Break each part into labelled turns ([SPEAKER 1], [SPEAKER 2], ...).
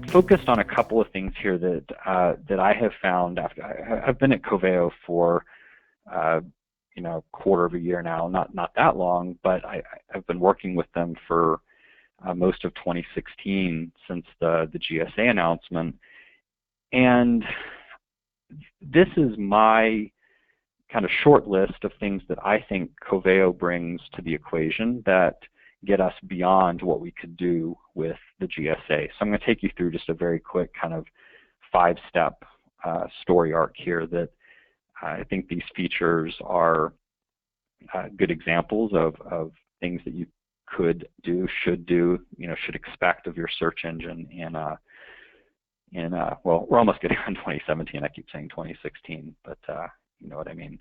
[SPEAKER 1] focused on a couple of things here that I have found after I've been at Coveo for quarter of a year now, not that long, but I've been working with them for most of 2016 since the GSA announcement, and this is my kind of short list of things that I think Coveo brings to the equation that get us beyond what we could do with the GSA. So I'm going to take you through just a very quick kind of 5-step story arc here that I think these features are good examples of things that you could do, should do, should expect of your search engine well, we're almost getting on 2017. I keep saying 2016, but you know what I mean.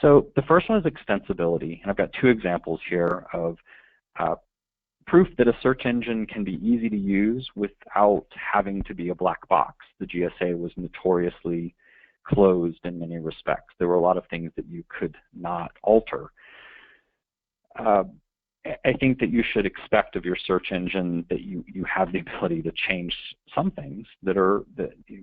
[SPEAKER 1] So the first one is extensibility, and I've got 2 examples here of proof that a search engine can be easy to use without having to be a black box. The GSA was notoriously closed in many respects. There were a lot of things that you could not alter. I think that you should expect of your search engine that you have the ability to change some things that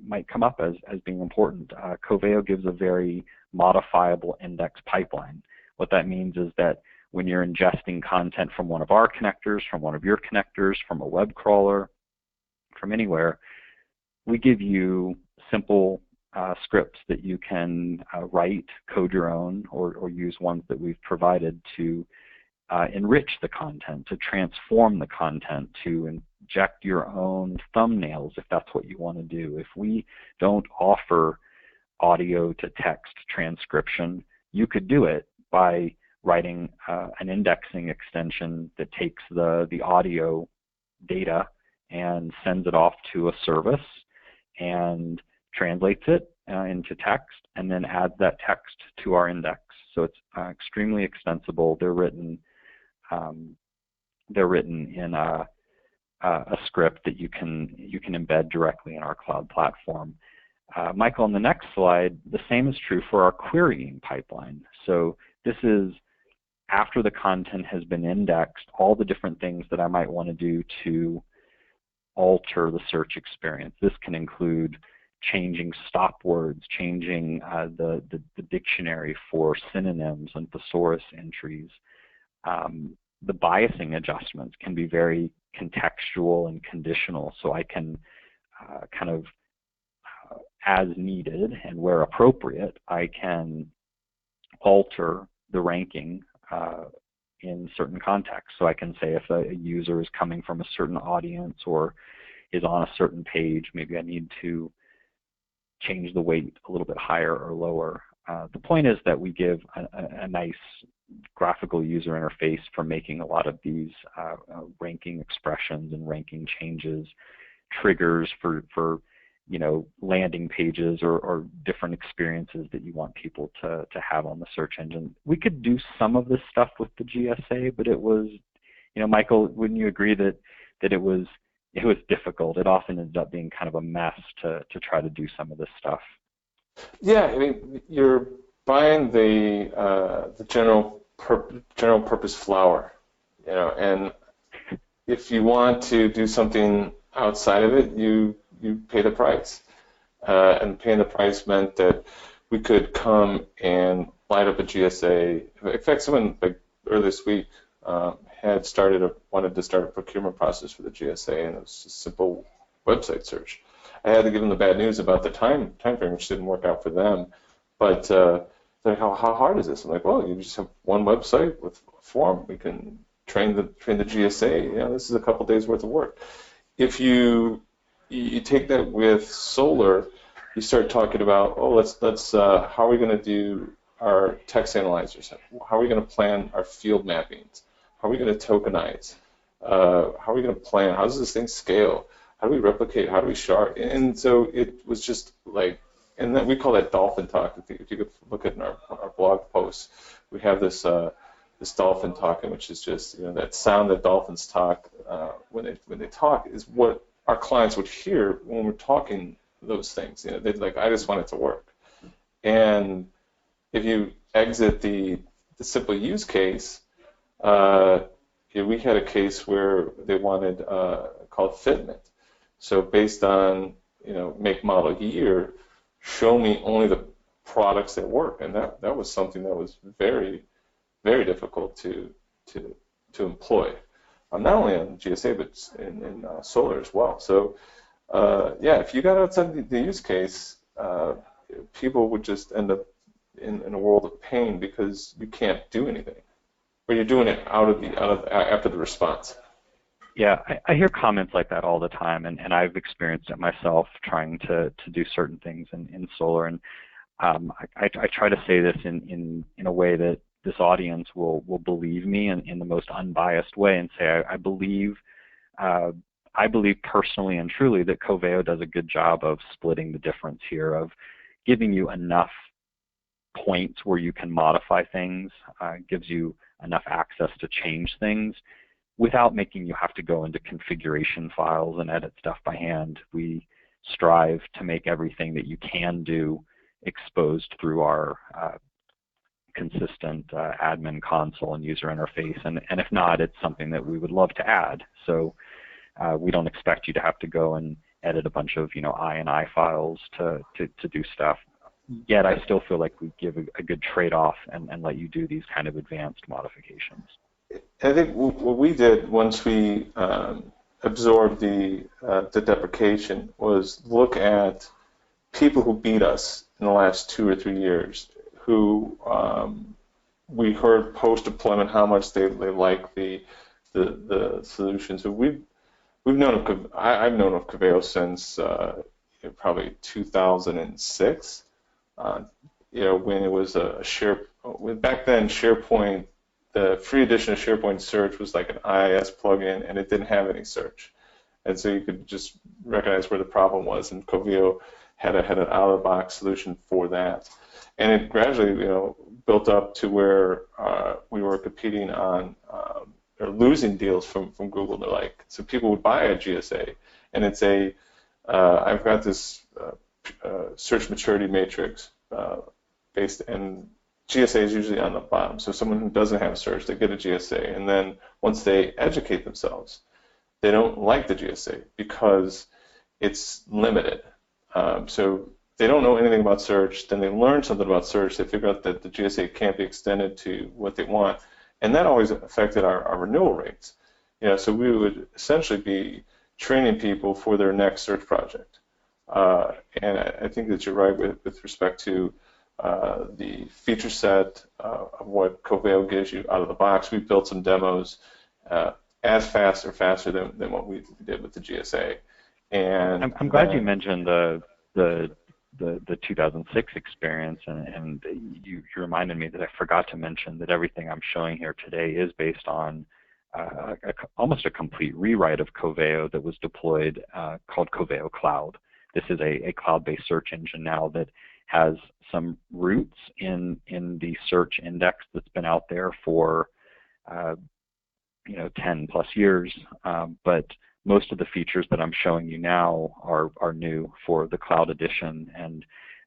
[SPEAKER 1] might come up as being important. Coveo gives a very modifiable index pipeline. What that means is that when you're ingesting content from one of our connectors, from one of your connectors, from a web crawler, from anywhere, we give you simple scripts that you can write, code your own, or use ones that we've provided to enrich the content, to transform the content, to inject your own thumbnails if that's what you want to do. If we don't offer audio to text transcription, you could do it by writing an indexing extension that takes the audio data and sends it off to a service and translates it into text and then adds that text to our index. So it's extremely extensible. They're written in a script that you can embed directly in our cloud platform. Michael, on the next slide, the same is true for our querying pipeline. So this is after the content has been indexed, all the different things that I might want to do to alter the search experience. This can include changing stop words, changing the dictionary for synonyms and thesaurus entries. The biasing adjustments can be very contextual and conditional, so I can kind of, as needed and where appropriate, I can alter the ranking in certain contexts. So I can say if a user is coming from a certain audience or is on a certain page, maybe I need to change the weight a little bit higher or lower. The point is that we give a nice graphical user interface for making a lot of these ranking expressions and ranking changes, triggers for landing pages or different experiences that you want people to have on the search engine. We could do some of this stuff with the GSA, but it was, Michael, wouldn't you agree that it was difficult? It often ended up being kind of a mess to try to do some of this stuff.
[SPEAKER 2] Yeah, I mean, you're buying the general purpose flower, and if you want to do something outside of it, you pay the price. And paying the price meant that we could come and light up a GSA. In fact, someone earlier this week wanted to start a procurement process for the GSA, and it was a simple website search. I had to give them the bad news about the time frame, which didn't work out for them. But they're like, how hard is this? I'm like, well, you just have one website with a form. We can train the GSA. This is a couple days worth of work. If you take that with solar, you start talking about, let's how are we going to do our text analyzers? How are we going to plan our field mappings? How are we going to tokenize? How are we going to plan? How does this thing scale? How do we replicate? How do we shard? And so it was just like, and then we call that dolphin talk. If you could look at our blog posts, we have this dolphin talking, which is just that sound that dolphins talk when they talk is what our clients would hear when we're talking those things. They'd like, I just want it to work. And if you exit the simple use case, we had a case where they wanted called fitment. So based on, make, model, year, show me only the products that work, and that was something that was very, very difficult to employ. Not only on GSA but in solar as well. So yeah, if you got outside the use case, people would just end up in a world of pain because you can't do anything, or you're doing it after the response.
[SPEAKER 1] Yeah, I hear comments like that all the time, and I've experienced it myself trying to do certain things in solar. And I try to say this in a way that this audience will believe me in the most unbiased way, and say I believe personally and truly that Coveo does a good job of splitting the difference here, of giving you enough points where you can modify things, gives you enough access to change things without making you have to go into configuration files and edit stuff by hand. We strive to make everything that you can do exposed through our consistent admin console and user interface, and if not, it's something that we would love to add. So we don't expect you to have to go and edit a bunch of I files to do stuff. Yet I still feel like we give a good trade-off and let you do these kind of advanced modifications.
[SPEAKER 2] I think what we did once we absorbed the deprecation was look at people who beat us in the last 2 or 3 years, who we heard post-deployment how much they like the solution. So I've known of Coveo since probably 2006. When it was back then SharePoint. The free edition of SharePoint Search was like an IIS plugin, and it didn't have any search. And so you could just recognize where the problem was, and Coveo had an out-of-the-box solution for that. And it gradually, built up to where we were competing on or losing deals from Google. So people would buy a GSA, and it's I've got this search maturity matrix based, and GSA is usually on the bottom. So someone who doesn't have search, they get a GSA, and then once they educate themselves, they don't like the GSA because it's limited. So they don't know anything about search, then they learn something about search, they figure out that the GSA can't be extended to what they want, and that always affected our renewal rates. So we would essentially be training people for their next search project. And I think that you're right with respect to the feature set of what Coveo gives you out of the box. We built some demos as fast or faster than what we did with the GSA. And
[SPEAKER 1] I'm glad you mentioned the 2006 experience, and you reminded me that I forgot to mention that everything I'm showing here today is based on almost a complete rewrite of Coveo that was deployed called Coveo Cloud. This is a cloud-based search engine now that has some roots in the search index that's been out there for 10 plus years, but most of the features that I'm showing you now are new for the cloud edition, and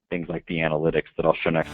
[SPEAKER 1] things like the analytics that I'll show next.